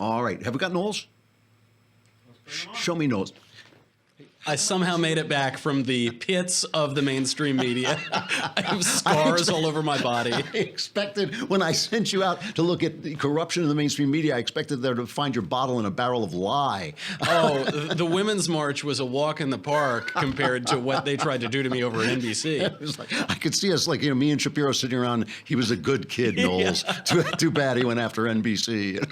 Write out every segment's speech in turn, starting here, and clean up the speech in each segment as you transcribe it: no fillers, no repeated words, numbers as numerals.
All right. Have we got Knowles? Show me Knowles. I somehow made it back from the pits of the mainstream media. I have scars all over my body. I expected, when I sent you out to look at the corruption in the mainstream media, I expected there to find your bottle in a barrel of lye. Oh, the Women's March was a walk in the park compared to what they tried to do to me over at NBC. It was like, I could see us like, me and Shapiro sitting around. He was a good kid, Knowles. Yeah. Too bad he went after NBC.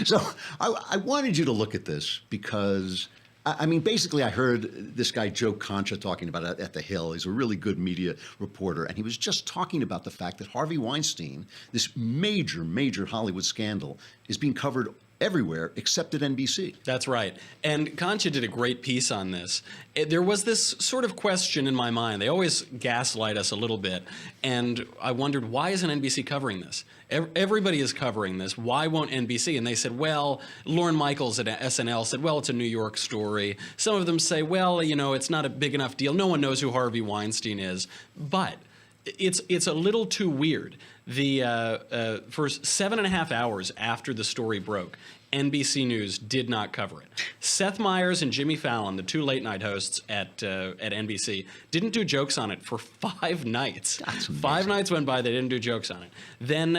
So I wanted you to look at this because... I mean, basically, I heard this guy, Joe Concha, talking about it at The Hill. He's a really good media reporter. And he was just talking about the fact that Harvey Weinstein, this major, major Hollywood scandal, is being covered everywhere except at NBC. That's right. And Concha did a great piece on this. There was this sort of question in my mind. They always gaslight us a little bit. And I wondered, why isn't NBC covering this? Everybody is covering this. Why won't NBC? And they said, well, Lorne Michaels at SNL said, well, it's a New York story. Some of them say, well, it's not a big enough deal. No one knows who Harvey Weinstein is. But it's a little too weird. For 7.5 hours after the story broke, NBC News did not cover it. Seth Meyers and Jimmy Fallon, the two late-night hosts at NBC, didn't do jokes on it for 5 nights. That's amazing. 5 nights went by, they didn't do jokes on it. Then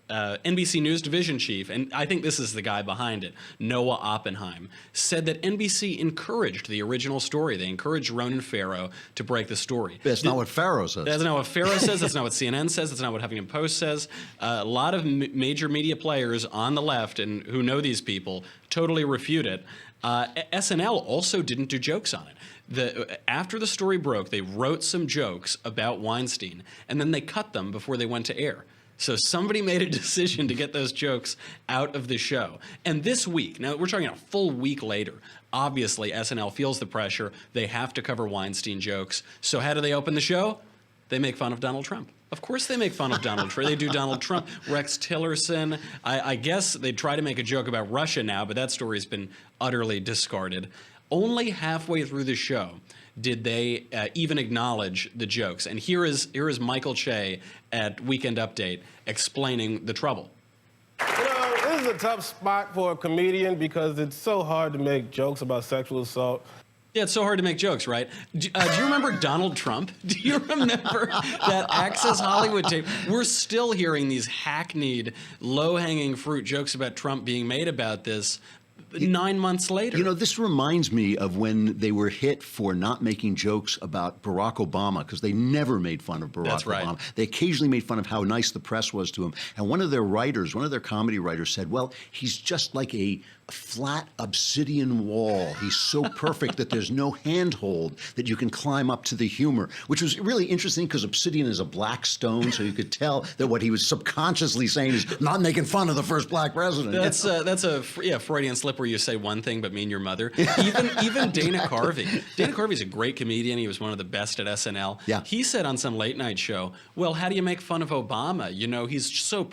NBC News division chief, and I think this is the guy behind it, Noah Oppenheim, said that NBC encouraged the original story. They encouraged Ronan Farrow to break the story. That's not what Farrow says. That's not what Farrow says. That's not what CNN says. That's not what Huffington Post says. A lot of major media players on the left and who know these people totally refute it. SNL also didn't do jokes on it. After the story broke, they wrote some jokes about Weinstein, and then they cut them before they went to air. So somebody made a decision to get those jokes out of the show. And this week, now we're talking a full week later, obviously SNL feels the pressure. They have to cover Weinstein jokes. So how do they open the show? They make fun of Donald Trump. Of course they make fun of Donald Trump. They do Donald Trump, Rex Tillerson. I guess they try to make a joke about Russia now, but that story's been utterly discarded. Only halfway through the show did they even acknowledge the jokes. And here is Michael Che at Weekend Update explaining the trouble. This is a tough spot for a comedian because it's so hard to make jokes about sexual assault. Yeah, it's so hard to make jokes, right? Do you remember Donald Trump? Do you remember that Access Hollywood tape? We're still hearing these hackneyed, low-hanging fruit jokes about Trump being made about this 9 months later. This reminds me of when they were hit for not making jokes about Barack Obama, because they never made fun of Barack Obama. They occasionally made fun of how nice the press was to him. And one of their comedy writers said, well, he's just like a flat obsidian wall. He's so perfect that there's no handhold that you can climb up to the humor, which was really interesting because obsidian is a black stone, so you could tell that what he was subconsciously saying is not making fun of the first black president. That's a Freudian slip where you say one thing but mean your mother. Even Dana Carvey. Dana Carvey's a great comedian. He was one of the best at SNL. Yeah. He said on some late night show, well, how do you make fun of Obama? He's so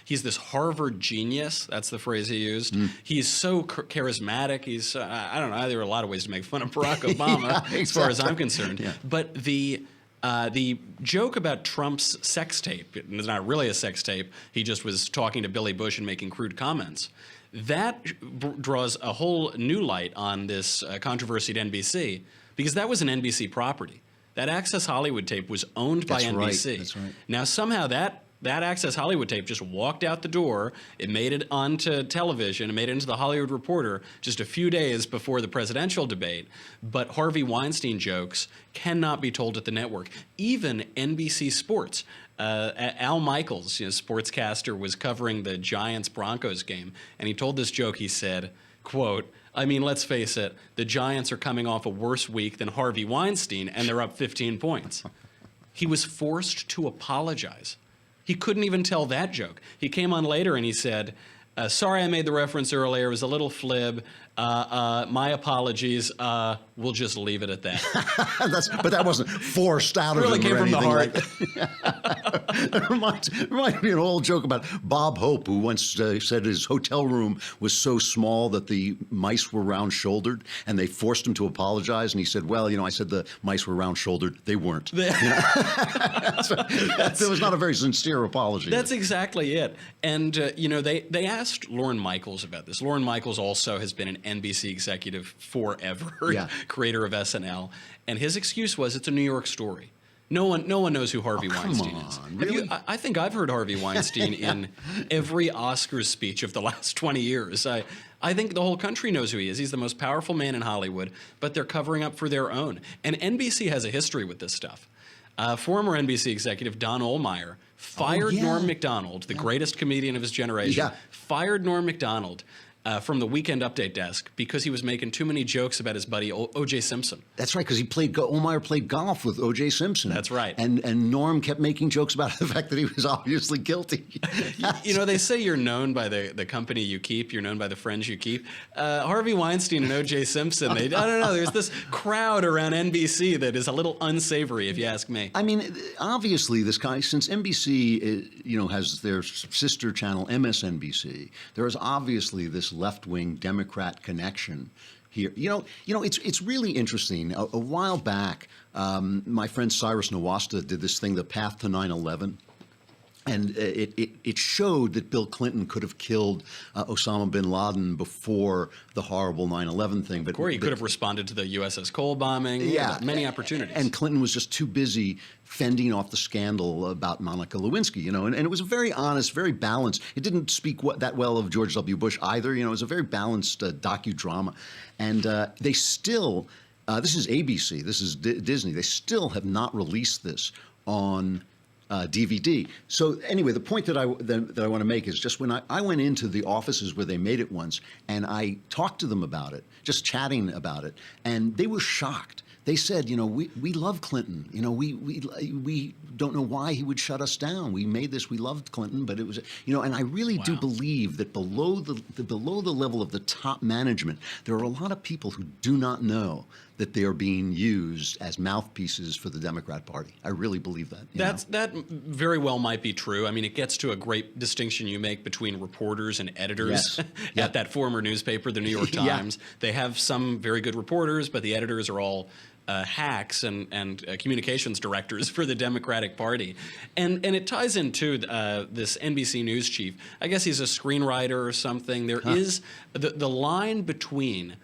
he's this Harvard genius. That's the phrase he used. He's so charismatic. He's, I don't know, there are a lot of ways to make fun of Barack Obama, as far as I'm concerned. Yeah. But the joke about Trump's sex tape, it's not really a sex tape, he just was talking to Billy Bush and making crude comments, that draws a whole new light on this controversy at NBC, because that was an NBC property. That Access Hollywood tape was owned by NBC. That's right. Now, somehow that Access Hollywood tape just walked out the door. It made it onto television. It made it into the Hollywood Reporter just a few days before the presidential debate. But Harvey Weinstein jokes cannot be told at the network. Even NBC Sports. Al Michaels, sportscaster, was covering the Giants-Broncos game, and he told this joke. He said, quote, I mean, let's face it, the Giants are coming off a worse week than Harvey Weinstein, and they're up 15 points. He was forced to apologize. He couldn't even tell that joke. He came on later and he said, sorry I made the reference earlier. It was a little flib. My apologies. We'll just leave it at that. But that wasn't forced out of him. It really came from the heart. It reminds me of an old joke about Bob Hope, who once said his hotel room was so small that the mice were round-shouldered, and they forced him to apologize. And he said, well, I said the mice were round-shouldered. They weren't. It was not a very sincere apology. That's exactly it. And, they asked asked Lorne Michaels about this. Lorne Michaels also has been an NBC executive forever, Yeah. creator of SNL, and his excuse was it's a New York story. No one knows who Harvey Weinstein is. Really? I think I've heard Harvey Weinstein in every Oscars speech of the last 20 years. I think the whole country knows who he is. He's the most powerful man in Hollywood, but they're covering up for their own. And NBC has a history with this stuff. Former NBC executive Don Ohlmeyer fired Norm Macdonald, the greatest comedian of his generation, fired Norm Macdonald from the Weekend Update desk because he was making too many jokes about his buddy O.J. Simpson. That's right, because Ohlmeyer played golf with O.J. Simpson. That's right. And Norm kept making jokes about the fact that he was obviously guilty. You know, they say you're known by the company you keep, you're known by the friends you keep. Harvey Weinstein and O.J. Simpson, I don't know, there's this crowd around NBC that is a little unsavory, if you ask me. I mean, obviously, this guy, since NBC, has their sister channel, MSNBC, there is obviously this left-wing Democrat connection here. It's really interesting. A while back, my friend Cyrus Nowasta did this thing, The Path to 9/11. And it showed that Bill Clinton could have killed Osama bin Laden before the horrible 9/11 thing. Or he could have responded to the USS Cole bombing. Yeah. Many opportunities. And Clinton was just too busy fending off the scandal about Monica Lewinsky, and it was a very honest, very balanced. It didn't speak that well of George W. Bush either. It was a very balanced docudrama. And they still, this is ABC, this is Disney, they still have not released this on DVD. So anyway, the point that I want to make is just when I went into the offices where they made it once, and I talked to them about it, just chatting about it, and they were shocked. They said, we love Clinton. We don't know why he would shut us down. We made this. We loved Clinton, but it was, and I really do believe that below the level of the top management, there are a lot of people who do not know that they are being used as mouthpieces for the Democrat Party. I really believe that. That very well might be true. I mean, it gets to a great distinction you make between reporters and editors at that former newspaper, the New York Times. They have some very good reporters, but the editors are all hacks and communications directors for the Democratic Party. And it ties into this NBC News chief. I guess he's a screenwriter or something. There is the line between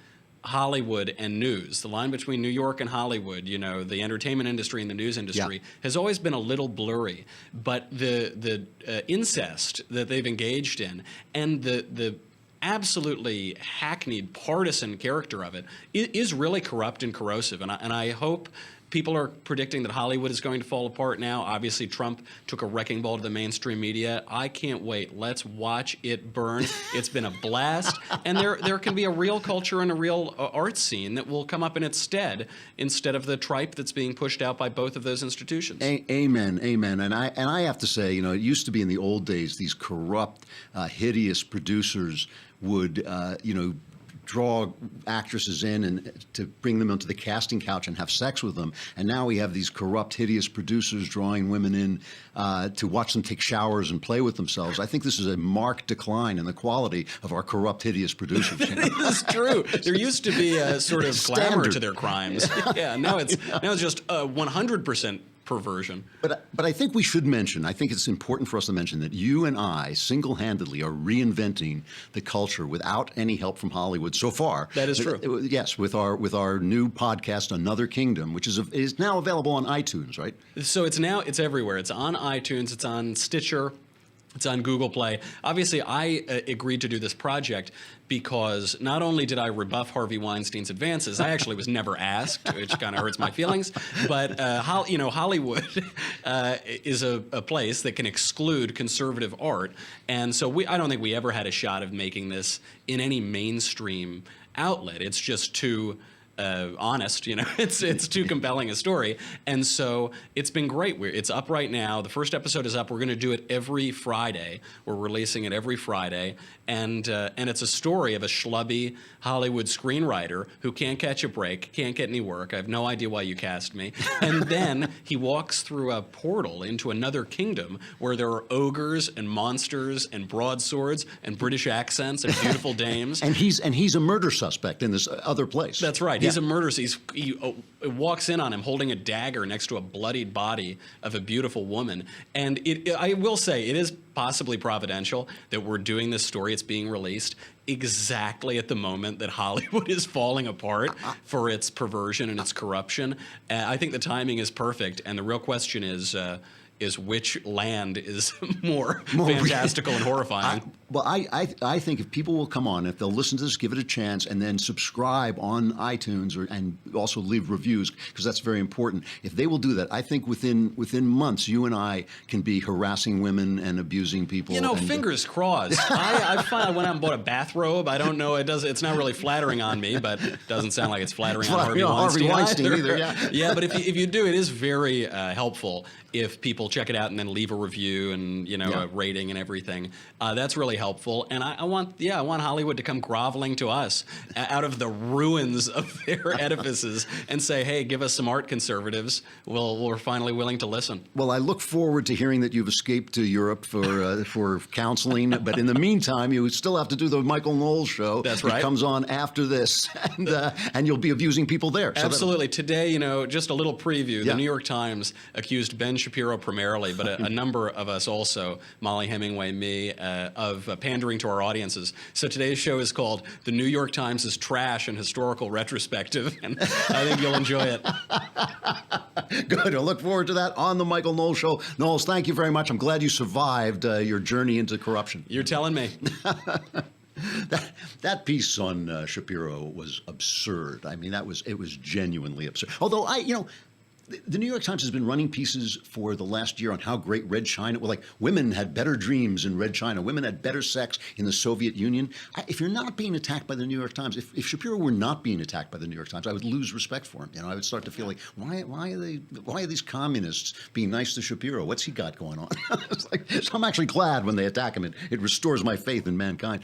Hollywood and news, the line between New York and Hollywood, the entertainment industry and the news industry has always been a little blurry. But the incest that they've engaged in and the absolutely hackneyed partisan character of it is really corrupt and corrosive. And I hope people are predicting that Hollywood is going to fall apart now. Obviously, Trump took a wrecking ball to the mainstream media. I can't wait. Let's watch it burn. It's been a blast. And there can be a real culture and a real art scene that will come up in its stead instead of the tripe that's being pushed out by both of those institutions. Amen. And I have to say, it used to be in the old days, these corrupt, hideous producers would, draw actresses in and to bring them onto the casting couch and have sex with them. And now we have these corrupt, hideous producers drawing women in to watch them take showers and play with themselves. I think this is a marked decline in the quality of our corrupt, hideous producers. It's true. There used to be a sort of glamour to their crimes. Now it's just 100% perversion. But I think we should mention, I think it's important for us to mention that you and I single-handedly are reinventing the culture without any help from Hollywood so far. That is true. Yes, with our new podcast, Another Kingdom, which is now available on iTunes, right? So it's everywhere. It's on iTunes, it's on Stitcher, it's on Google Play. Obviously, I agreed to do this project because not only did I rebuff Harvey Weinstein's advances, I actually was never asked, which kind of hurts my feelings. But Hollywood is a place that can exclude conservative art, and so I don't think we ever had a shot of making this in any mainstream outlet. It's just too honest, it's too compelling a story. And so it's been great. It's up right now. The first episode is up. We're going to do it every Friday. We're releasing it every Friday. And it's a story of a schlubby Hollywood screenwriter who can't catch a break, can't get any work. I have no idea why you cast me. And then he walks through a portal into another kingdom where there are ogres and monsters and broadswords and British accents and beautiful dames. And he's a murder suspect in this other place. That's right. He's a murderer. He walks in on him holding a dagger next to a bloodied body of a beautiful woman. And I will say, it is possibly providential that we're doing this story. It's being released exactly at the moment that Hollywood is falling apart for its perversion and its corruption. I think the timing is perfect. And the real question is which land is more fantastical and horrifying. I think if people will come on, if they'll listen to this, give it a chance, and then subscribe on iTunes and also leave reviews, because that's very important. If they will do that, I think within months, you and I can be harassing women and abusing people. Fingers crossed. I finally went out and bought a bathrobe. I don't know. It's not really flattering on me, but it doesn't sound like it's flattering on Harvey Weinstein either. Yeah, but if you do, it is very helpful if people check it out and then leave a review and a rating and everything. That's really helpful. And I want Hollywood to come groveling to us out of the ruins of their edifices and say, hey, give us some art, conservatives. We're finally willing to listen. Well, I look forward to hearing that you've escaped to Europe for counseling. But in the meantime, you still have to do the Michael Knowles show. That's right. It comes on after this, and you'll be abusing people there. So absolutely. Today, just a little preview. The New York Times accused Ben Shapiro primarily, but a number of us also, Molly Hemingway, me, of pandering to our audiences. So today's show is called The New York Times' Trash and Historical Retrospective, and I think you'll enjoy it. Good. I look forward to that on the Michael Knowles Show. Knowles, thank you very much. I'm glad you survived your journey into corruption. You're telling me. That piece on Shapiro was absurd. I mean, it was genuinely absurd. Although the New York Times has been running pieces for the last year on how great Red China, women had better dreams in Red China, women had better sex in the Soviet Union. If you're not being attacked by the New York Times, if Shapiro were not being attacked by the New York Times, I would lose respect for him. I would start to feel like, why are these communists being nice to Shapiro? What's he got going on? So I'm actually glad when they attack him. It restores my faith in mankind.